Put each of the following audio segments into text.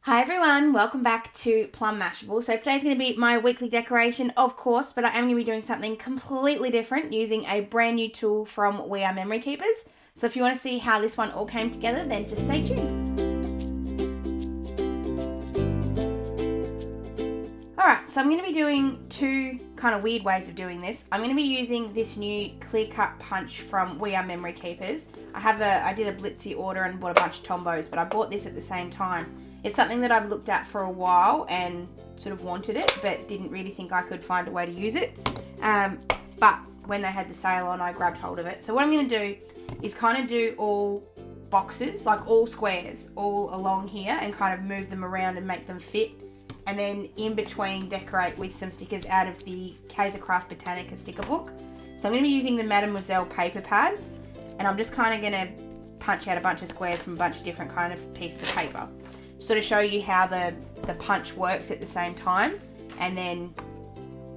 Hi everyone, welcome back to Plum Mashable. So today's going to be my weekly decoration, of course, but I am going to be doing something completely different using a brand new tool from We Are Memory Keepers. So if you want to see how this one all came together, then just stay tuned. Alright, so I'm going to be doing two kind of weird ways of doing this. I'm going to be using this new clear cut punch from We Are Memory Keepers. I did a Blitzy order and bought a bunch of Tombos, but I bought this at the same time. It's something that I've looked at for a while and sort of wanted it, but didn't really think I could find a way to use it. But when they had the sale on, I grabbed hold of it. So what I'm going to do is kind of do all boxes, like all squares, all along here and kind of move them around and make them fit. And then in between decorate with some stickers out of the Kaisercraft Botanica sticker book. So I'm going to be using the Mademoiselle paper pad, and I'm just kind of going to punch out a bunch of squares from a bunch of different kind of pieces of paper. Sort of show you how the punch works at the same time, and then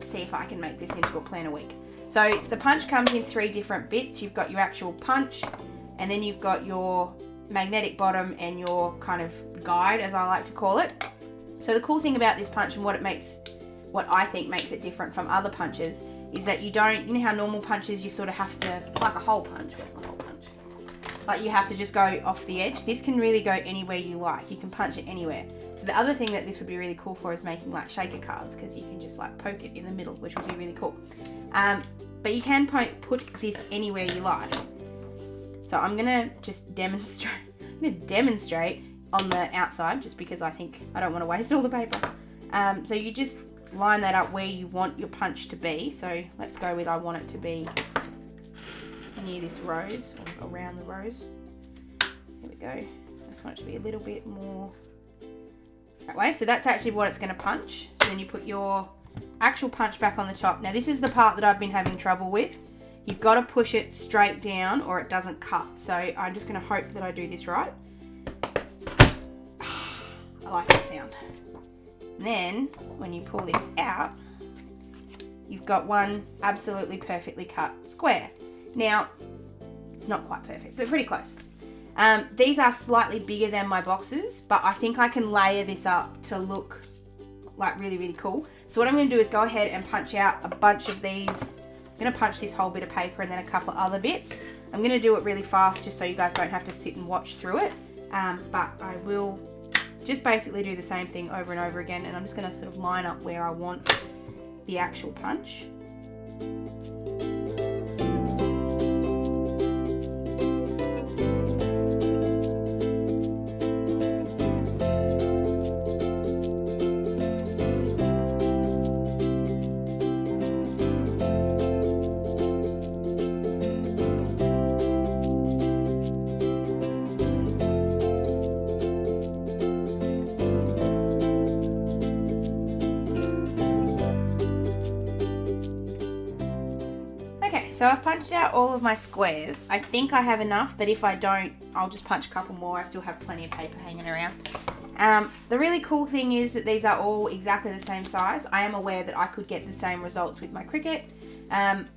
see if I can make this into a planner week. So the punch comes in three different bits. You've got your actual punch, and then you've got your magnetic bottom and your kind of guide, as I like to call it. So the cool thing about this punch and what I think makes it different from other punches is that you know how normal punches you sort of have to, like a hole punch, where's my hole punch? Like you have to just go off the edge. This can really go anywhere you like. You can punch it anywhere. So the other thing that this would be really cool for is making like shaker cards, because you can just like poke it in the middle, which would be really cool. But you can put this anywhere you like. So I'm gonna just demonstrate. I'm gonna demonstrate on the outside, just because I think I don't want to waste all the paper. So you just line that up where you want your punch to be. So let's go with I want it to be near this rose, or around the rose. There we go. I just want it to be a little bit more that way. So that's actually what it's going to punch. So then you put your actual punch back on the top. Now this is the part that I've been having trouble with. You've got to push it straight down or it doesn't cut. So I'm just going to hope that I do this right. I like that sound. And then when you pull this out, you've got one absolutely perfectly cut square. Now, not quite perfect, but pretty close. These are slightly bigger than my boxes, but I think I can layer this up to look like really, really cool. So what I'm going to do is go ahead and punch out a bunch of these. I'm going to punch this whole bit of paper and then a couple of other bits. I'm going to do it really fast just so you guys don't have to sit and watch through it. But I will just basically do the same thing over and over again, and I'm just going to sort of line up where I want the actual punch. So I've punched out all of my squares. I think I have enough, but if I don't, I'll just punch a couple more. I still have plenty of paper hanging around. The really cool thing is that these are all exactly the same size. I am aware that I could get the same results with my Cricut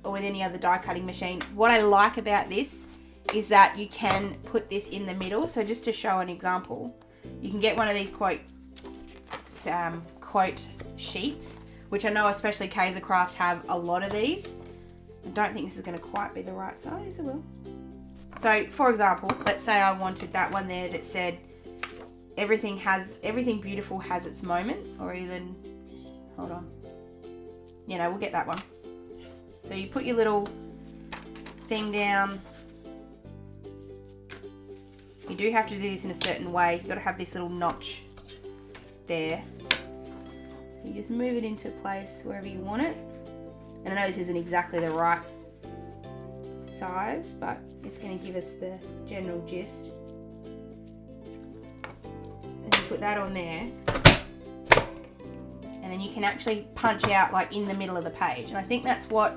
or with any other die cutting machine. What I like about this is that you can put this in the middle. So just to show an example, you can get one of these quote sheets, which I know especially Kaisercraft have a lot of these. I don't think this is going to quite be the right size. It will. So, for example, let's say I wanted that one there that said everything beautiful has its moment, or even, hold on, we'll get that one. So you put your little thing down. You do have to do this in a certain way. You've got to have this little notch there. You just move it into place wherever you want it. And I know this isn't exactly the right size, but it's going to give us the general gist. And you put that on there. And then you can actually punch out like in the middle of the page. And I think that's what,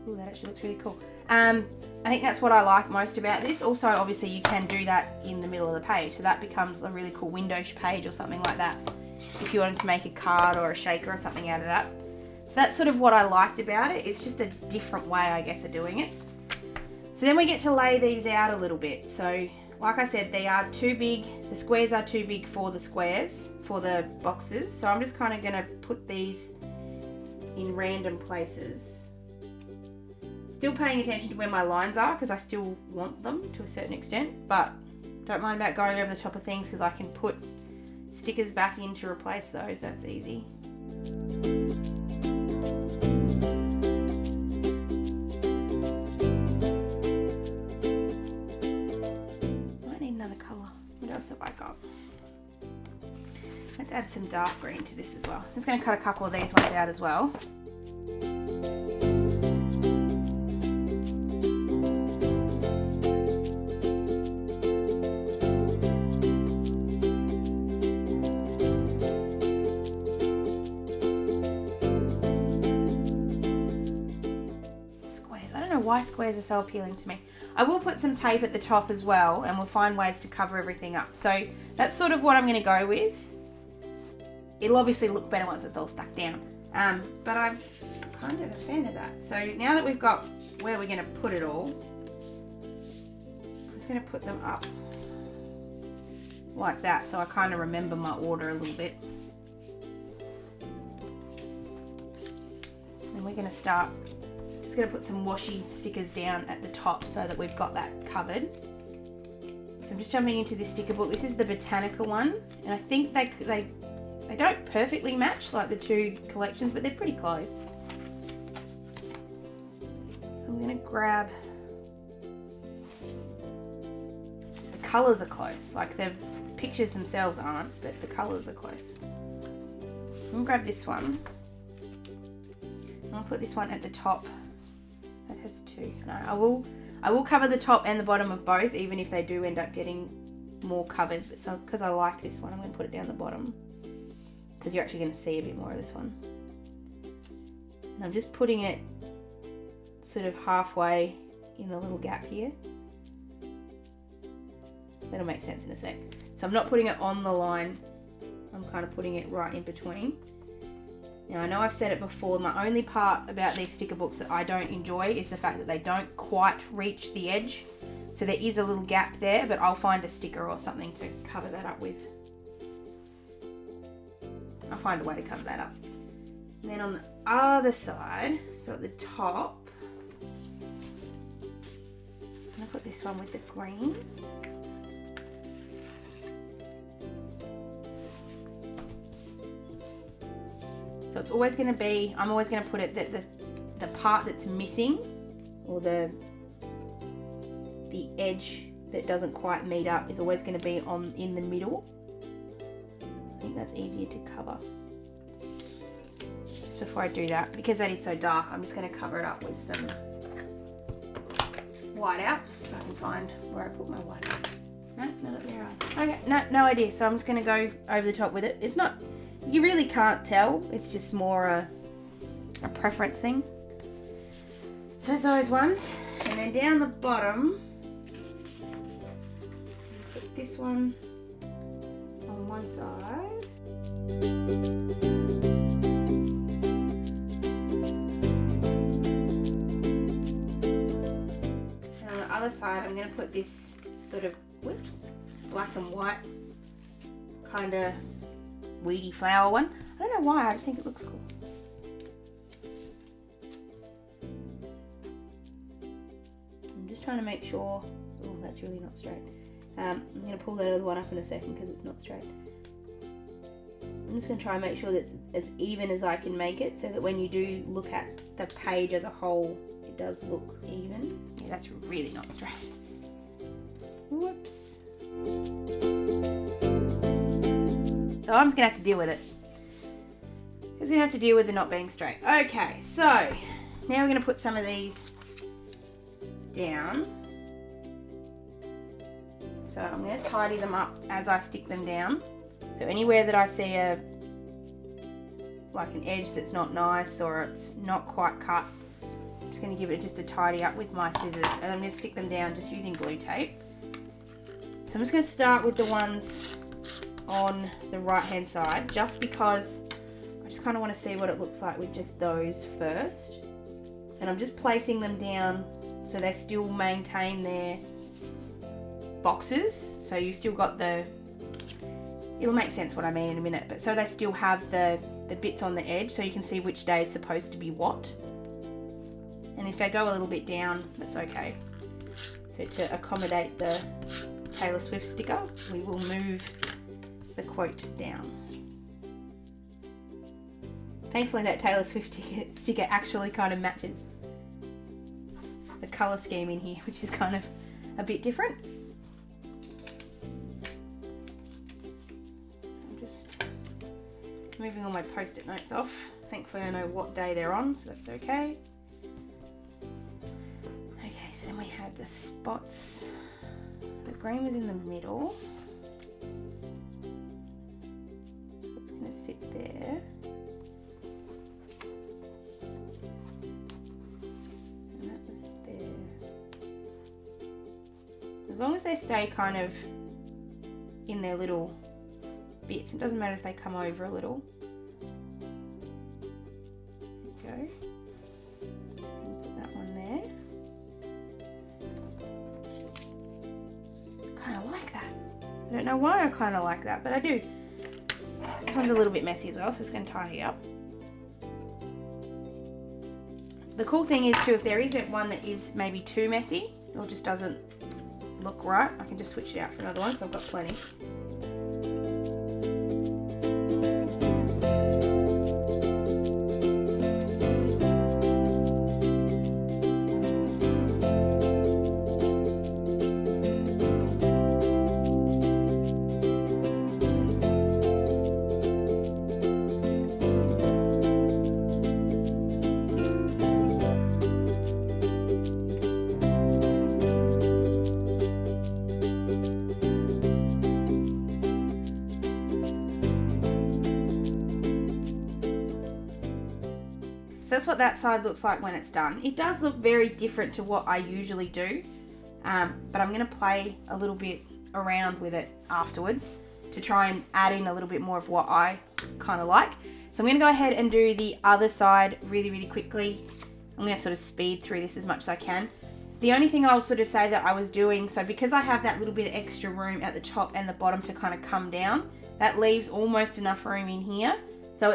ooh, that actually looks really cool. I think that's what I like most about this. Also, obviously you can do that in the middle of the page. So that becomes a really cool window page or something like that. If you wanted to make a card or a shaker or something out of that. So that's sort of what I liked about it. It's just a different way, I guess, of doing it. So then we get to lay these out a little bit. So like I said, they are too big. The squares are too big for the squares, for the boxes. So I'm just kind of going to put these in random places. Still paying attention to where my lines are because I still want them to a certain extent, but don't mind about going over the top of things because I can put stickers back in to replace those. That's easy. Might need another colour. What else have I got? Let's add some dark green to this as well. I'm just going to cut a couple of these ones out as well. Why squares are so appealing to me. I will put some tape at the top as well, and we'll find ways to cover everything up. So that's sort of what I'm going to go with. It'll obviously look better once it's all stuck down, but I'm kind of a fan of that. So now that we've got where we're going to put it all, I'm just going to put them up like that so I kind of remember my order a little bit. And we're going to start. Just going to put some washi stickers down at the top so that we've got that covered. So I'm just jumping into this sticker book. This is the Botanica one, and I think they don't perfectly match like the two collections, but they're pretty close. So I'm going to grab, the colours are close, like the pictures themselves aren't, but the colours are close. I'm going to grab this one. I'll put this one at the top. That has two. No, I will cover the top and the bottom of both, even if they do end up getting more covered. But so because I like this one, I'm going to put it down the bottom because you're actually going to see a bit more of this one. And I'm just putting it sort of halfway in the little gap here. That'll make sense in a sec. So I'm not putting it on the line. I'm kind of putting it right in between. Now I know I've said it before, my only part about these sticker books that I don't enjoy is the fact that they don't quite reach the edge. So there is a little gap there, but I'll find a sticker or something to cover that up with. I'll find a way to cover that up. And then on the other side, so at the top, I'm going to put this one with the green. So it's always going to be, I'm always going to put it that the part that's missing, or the edge that doesn't quite meet up, is always going to be in the middle. I think that's easier to cover. Just before I do that, because that is so dark, I'm just going to cover it up with some whiteout. If I can find where I put my whiteout. No, not there. Okay, no idea. So I'm just going to go over the top with it. It's not. You really can't tell, it's just more a preference thing. So there's those ones, and then down the bottom, put this one on one side. And on the other side, I'm going to put this sort of black and white kind of weedy flower one. I don't know why, I just think it looks cool. I'm just trying to make sure. Oh, that's really not straight. I'm going to pull that other one up in a second because it's not straight. I'm just going to try and make sure that it's as even as I can make it, so that when you do look at the page as a whole, it does look even. Yeah, that's really not straight. Whoops. So I'm just going to have to deal with it. Just going to have to deal with it not being straight. Okay, so now we're going to put some of these down. So I'm going to tidy them up as I stick them down. So anywhere that I see like an edge that's not nice or it's not quite cut, I'm just going to give it just a tidy up with my scissors, and I'm going to stick them down just using glue tape. So I'm just going to start with the ones on the right hand side, just because I just kind of want to see what it looks like with just those first. And I'm just placing them down so they still maintain boxes, so you still got the, it'll make sense what I mean in a minute, but so they still have the bits on the edge so you can see which day is supposed to be what. And if they go a little bit down, that's okay. So to accommodate the Taylor Swift sticker, we will move the quote down. Thankfully that Taylor Swift sticker actually kind of matches the colour scheme in here, which is kind of a bit different. I'm just moving all my post-it notes off. Thankfully I know what day they're on, so that's okay. Okay, so then we had the spots. The green was in the middle. It's going to sit there. And that was there. As long as they stay kind of in their little bits, it doesn't matter if they come over a little. There we go. Put that one there. Kind of like that. I don't know why I kind of like that, but I do. This one's a little bit messy as well, so it's going to tidy up. The cool thing is too, if there isn't one that is maybe too messy or just doesn't look right, I can just switch it out for another one, so I've got plenty. So that's what that side looks like when it's done. It does look very different to what I usually do, but I'm going to play a little bit around with it afterwards to try and add in a little bit more of what I kind of like. So I'm going to go ahead and do the other side really, really quickly. I'm going to sort of speed through this as much as I can. The only thing I'll sort of say that I was doing, so because I have that little bit of extra room at the top and the bottom to kind of come down, that leaves almost enough room in here. So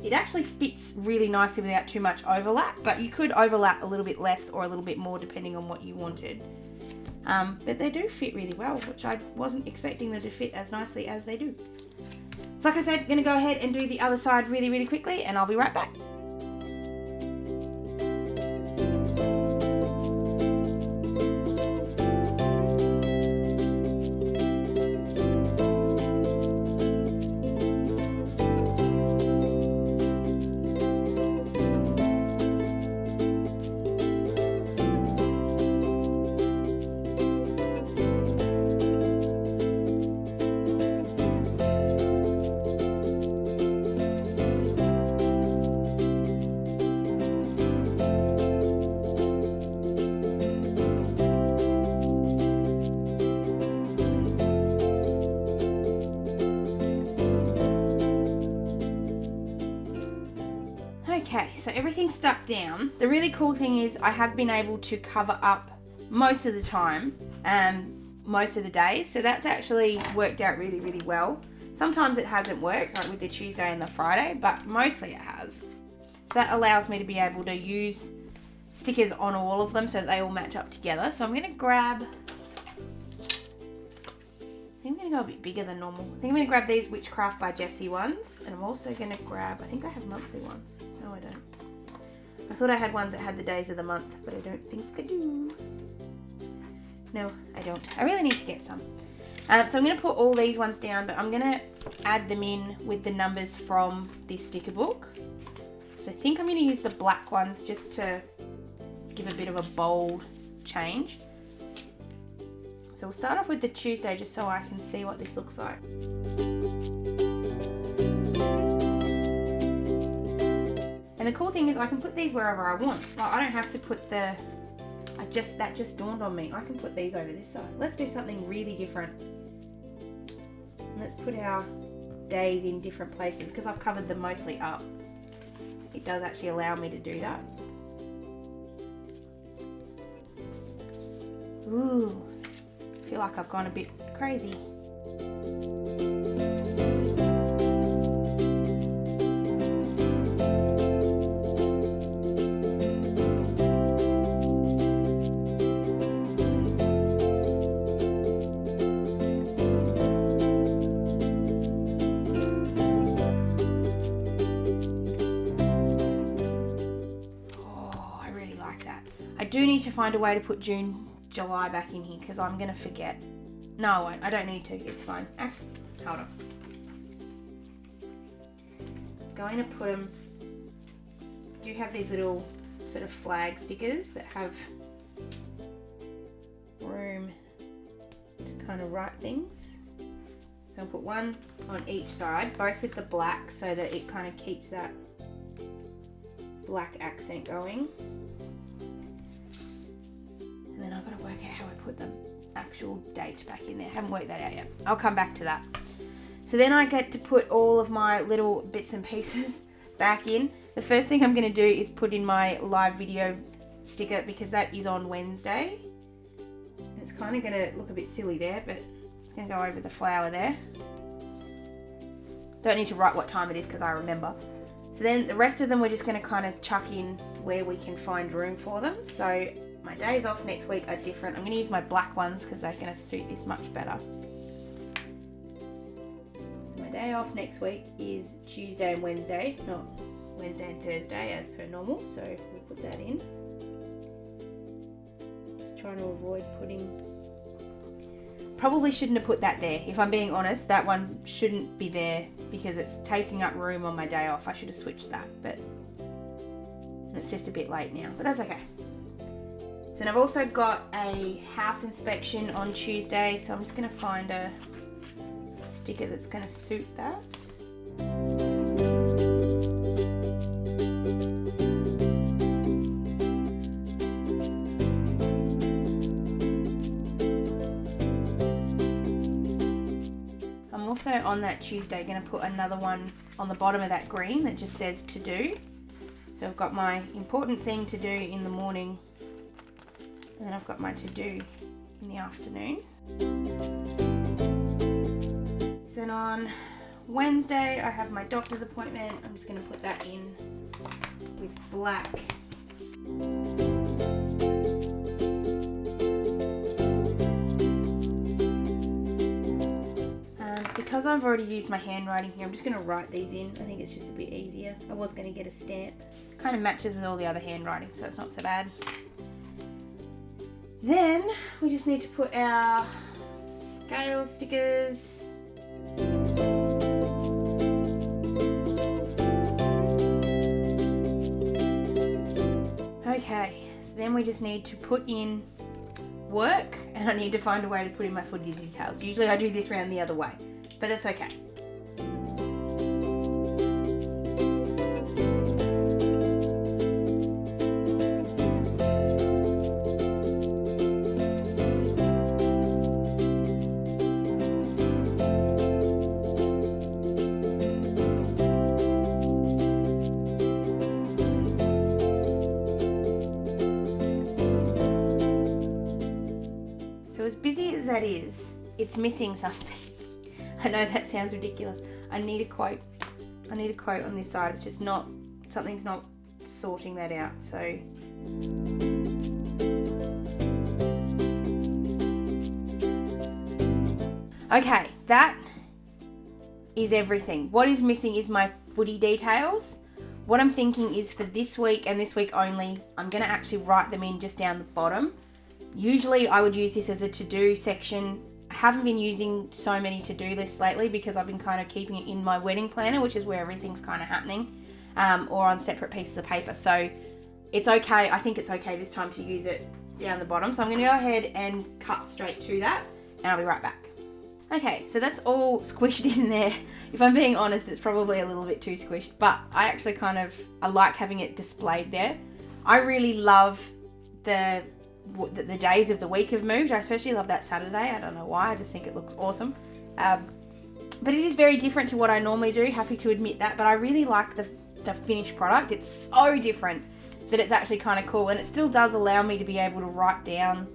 it actually fits really nicely without too much overlap, but you could overlap a little bit less or a little bit more depending on what you wanted. But they do fit really well, which I wasn't expecting them to fit as nicely as they do. So like I said, I'm going to go ahead and do the other side really, really quickly, and I'll be right back. Okay, so everything's stuck down. The really cool thing is I have been able to cover up most of the time and most of the days. So that's actually worked out really, really well. Sometimes it hasn't worked, like with the Tuesday and the Friday, but mostly it has. So that allows me to be able to use stickers on all of them so that they all match up together. So I'm going to grab, I think I'm going to go a bit bigger than normal. I think I'm going to grab these Witchcraft by Jessi ones. And I'm also going to grab, I think I have monthly ones. No, I don't. I thought I had ones that had the days of the month, but I don't think I do. No, I don't. I really need to get some. So I'm going to put all these ones down, but I'm going to add them in with the numbers from this sticker book. So I think I'm going to use the black ones just to give a bit of a bold change. So we'll start off with the Tuesday just so I can see what this looks like. And the cool thing is I can put these wherever I want. Like, I don't have to put the, that just dawned on me. I can put these over this side. Let's do something really different. Let's put our days in different places because I've covered them mostly up. It does actually allow me to do that. Ooh, feel like I've gone a bit crazy. I do need to find a way to put June, July back in here because I'm going to forget. No, I won't. I don't need to. It's fine. Hold on. I'm going to put them... I do have these little sort of flag stickers that have room to kind of write things. So I'll put one on each side, both with the black so that it kind of keeps that black accent going. And then I've got to work out how I put the actual date back in there. Haven't worked that out yet. I'll come back to that. So then I get to put all of my little bits and pieces back in. The first thing I'm going to do is put in my live video sticker because that is on Wednesday. And it's kind of going to look a bit silly there, but it's going to go over the flower there. Don't need to write what time it is because I remember. So then the rest of them we're just going to kind of chuck in where we can find room for them. So my days off next week are different. I'm going to use my black ones because they're going to suit this much better. So my day off next week is Tuesday and Wednesday, not Wednesday and Thursday as per normal. So we'll put that in. Just trying to avoid putting... Probably shouldn't have put that there. If I'm being honest, that one shouldn't be there because it's taking up room on my day off. I should have switched that, but it's just a bit late now, but that's okay. So then I've also got a house inspection on Tuesday, so I'm just going to find a sticker that's going to suit that. I'm also on that Tuesday going to put another one on the bottom of that green that just says to do. So I've got my important thing to do in the morning. And then I've got my to-do in the afternoon. So then on Wednesday, I have my doctor's appointment. I'm just going to put that in with black. Because I've already used my handwriting here, I'm just going to write these in. I think it's just a bit easier. I was going to get a stamp. It kind of matches with all the other handwriting, so it's not so bad. Then we just need to put our scale stickers. Okay, so then we just need to put in work, and I need to find a way to put in my footy details. Usually I do this round the other way, but that's okay. As busy as that is, it's missing something. I know that sounds ridiculous. I need a quote. I need a quote on this side. It's just not, something's not sorting that out. So okay, that is everything. What is missing is my footy details. What I'm thinking is for this week and this week only, I'm going to actually write them in just down the bottom. Usually I would use this as a to-do section. I haven't been using so many to-do lists lately because I've been kind of keeping it in my wedding planner, which is where everything's kind of happening, or on separate pieces of paper. So it's okay. I think it's okay this time to use it down the bottom. So I'm going to go ahead and cut straight to that, and I'll be right back. Okay, so that's all squished in there. If I'm being honest, it's probably a little bit too squished, but I actually I like having it displayed there. I really love the days of the week have moved. I especially love that Saturday. I don't know why. I just think it looks awesome. But it is very different to what I normally do. Happy to admit that. But I really like the finished product. It's so different that it's actually kind of cool. And it still does allow me to be able to write down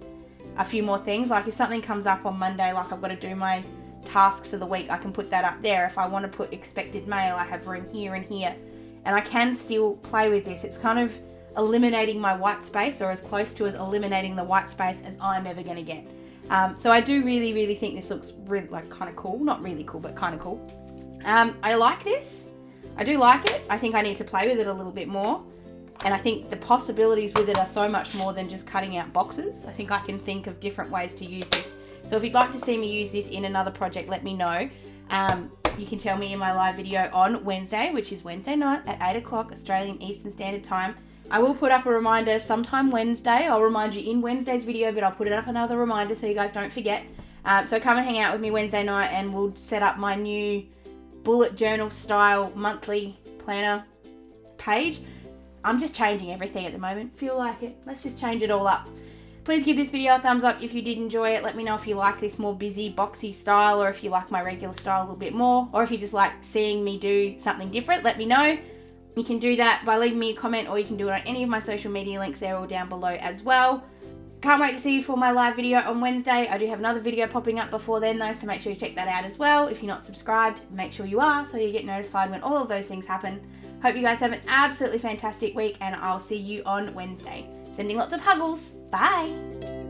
a few more things. Like if something comes up on Monday, like I've got to do my tasks for the week, I can put that up there. If I want to put expected mail, I have room here and here. And I can still play with this. It's kind of eliminating my white space, or as close to as eliminating the white space as I'm ever going to get. So I do really, really think this looks really, like, kind of cool. Not really cool, but kind of cool. I like this. I do like it. I think I need to play with it a little bit more. And I think the possibilities with it are so much more than just cutting out boxes. I think I can think of different ways to use this. So if you'd like to see me use this in another project, let me know. You can tell me in my live video on Wednesday, which is Wednesday night at 8 o'clock Australian Eastern Standard Time. I will put up a reminder sometime Wednesday. I'll remind you in Wednesday's video, but I'll put it up another reminder so you guys don't forget. So come and hang out with me Wednesday night and we'll set up my new bullet journal style monthly planner page. I'm just changing everything at the moment. Feel like it. Let's just change it all up. Please give this video a thumbs up if you did enjoy it. Let me know if you like this more busy, boxy style, or if you like my regular style a little bit more, or if you just like seeing me do something different. Let me know. You can do that by leaving me a comment, or you can do it on any of my social media links. They're all down below as well. Can't wait to see you for my live video on Wednesday. I do have another video popping up before then though, so make sure you check that out as well. If you're not subscribed, make sure you are so you get notified when all of those things happen. Hope you guys have an absolutely fantastic week, and I'll see you on Wednesday. Sending lots of huggles. Bye.